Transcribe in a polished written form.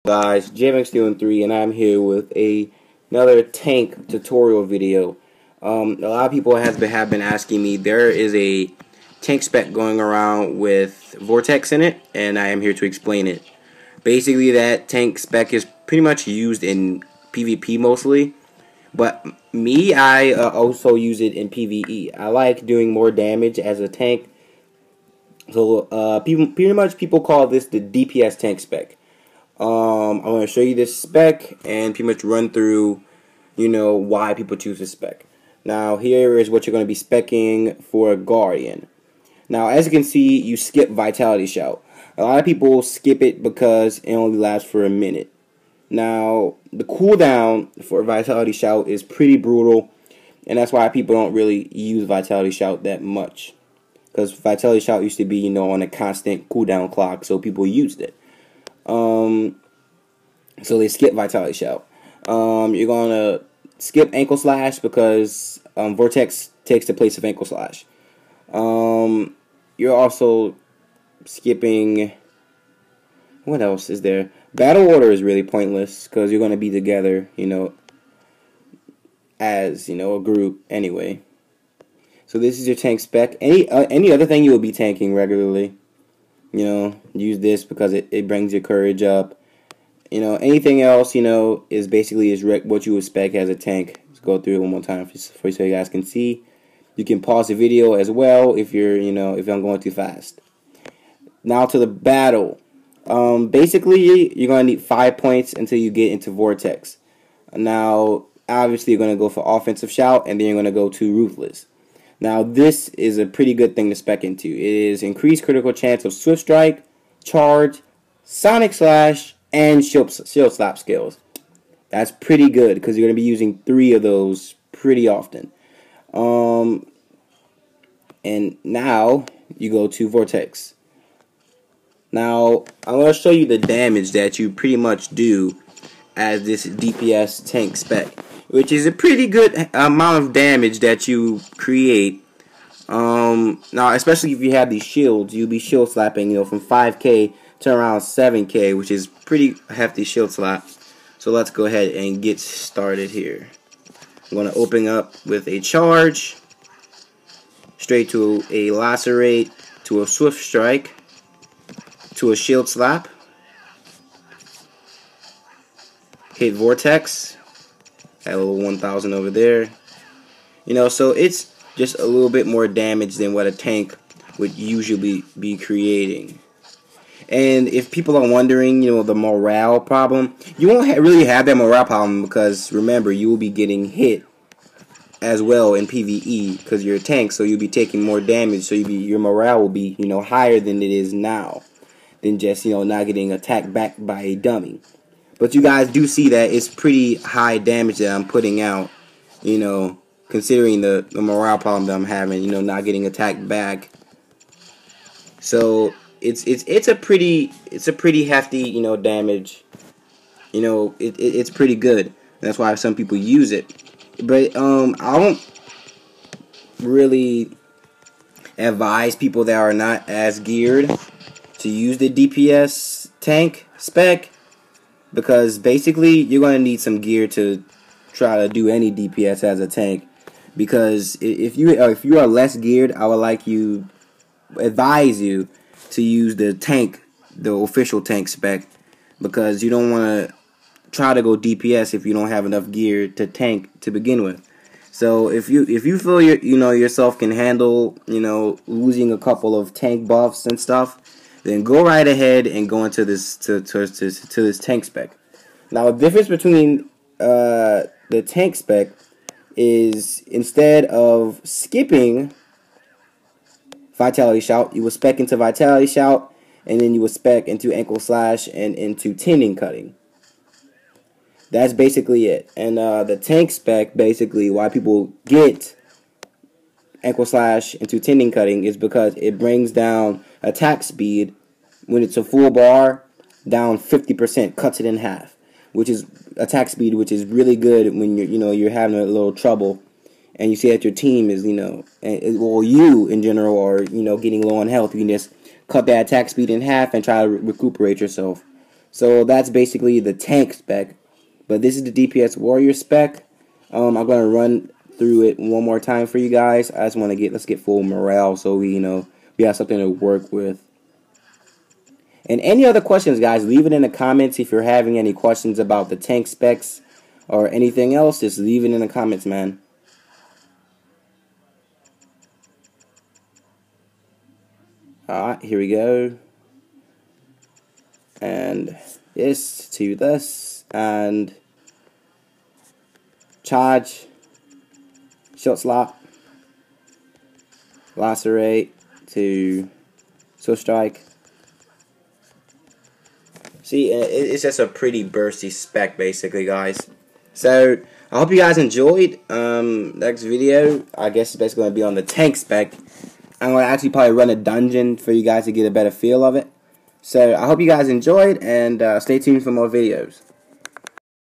Guys, JMX3 and I'm here with another tank tutorial video. A lot of people have been asking me. There is a tank spec going around with Vortex in it, and I am here to explain it. Basically, that tank spec is pretty much used in PvP mostly, but I also use it in PvE. I like doing more damage as a tank, so people call this the DPS tank spec. I'm going to show you this spec and pretty much run through, why people choose this spec. Now, here is what you're going to be speccing for a Guardian. Now, as you can see, you skip Vitality Shout. A lot of people skip it because it only lasts for a minute. Now, the cooldown for Vitality Shout is pretty brutal, and that's why people don't really use Vitality Shout that much. Because Vitality Shout used to be, on a constant cooldown clock, so people used it. So they skip Vitality Shout. You're gonna skip Ankle Slash because Vortex takes the place of Ankle Slash. You're also skipping. What else is there? Battle Order is really pointless because you're gonna be together, as a group anyway. So this is your tank spec. Any other thing you will be tanking regularly. Use this because it brings your courage up. Anything else, is basically what you would spec as a tank. Let's go through it one more time so you guys can see. You can pause the video as well if you're, if I'm going too fast. Now to the battle. Basically, you're going to need 5 points until you get into Vortex. Now, obviously, you're going to go for Offensive Shout, and then you're going to go to Ruthless. Now, this is a pretty good thing to spec into. It is increased critical chance of Swift Strike, Charge, Sonic Slash, and Shield Slap skills. That's pretty good because you're going to be using 3 of those pretty often. And now, you go to Vortex. Now, I'm going to show you the damage that you pretty much do as this DPS tank spec, which is a pretty good amount of damage that you create. Now, especially if you have these shields, you'll be shield slapping, from 5k to around 7k, which is pretty hefty shield slap. So let's go ahead and get started here. I'm going to open up with a charge, straight to a lacerate, to a swift strike, to a shield slap, hit Vortex, at a little 1000 over there. So it's just a little bit more damage than what a tank would usually be creating. And if people are wondering, the morale problem, you won't really have that morale problem because, remember, you will be getting hit as well in PvE because you're a tank, so you'll be taking more damage, so your morale will be, higher than it is now, than just, not getting attacked back by a dummy. But you guys do see that it's pretty high damage that I'm putting out, considering the morale problem that I'm having, not getting attacked back. So it's a pretty hefty, damage. It's pretty good. That's why some people use it. But I don't really advise people that are not as geared to use the DPS tank spec. Because basically, you're going to need some gear to try to do any DPS as a tank. Because if you are less geared, I would advise you to use the official tank spec. Because you don't want to try to go DPS if you don't have enough gear to tank to begin with. So if you feel yourself can handle losing a couple of tank buffs and stuff, then go right ahead and go into this to this tank spec. Now, the difference between the tank spec is instead of skipping Vitality Shout, you will spec into Vitality Shout, and then you will spec into Ankle Slash and into Tendon Cutting. That's basically it. And the tank spec, basically, why people get Ankle Slash into Tendon Cutting is because it brings down attack speed when it's a full bar down 50%, cuts it in half, which is attack speed, which is really good when you're having a little trouble and you see that your team is or you in general are getting low on health. You can just cut that attack speed in half and try to recuperate yourself. So that's basically the tank spec. But this is the DPS warrior spec. I'm gonna run through it one more time for you guys. I just want to let's get full morale so we we have something to work with. And any other questions, guys, leave it in the comments. If you're having any questions about the tank specs or anything else, just leave it in the comments, man. Alright, here we go. And this to this. And charge. Shot slot. Lacerate to Soul Strike. See, it's just a pretty bursty spec, basically, guys. So, I hope you guys enjoyed. Next video, I guess it's basically going to be on the tank spec. I'm going to actually probably run a dungeon for you guys to get a better feel of it. So, I hope you guys enjoyed, and stay tuned for more videos.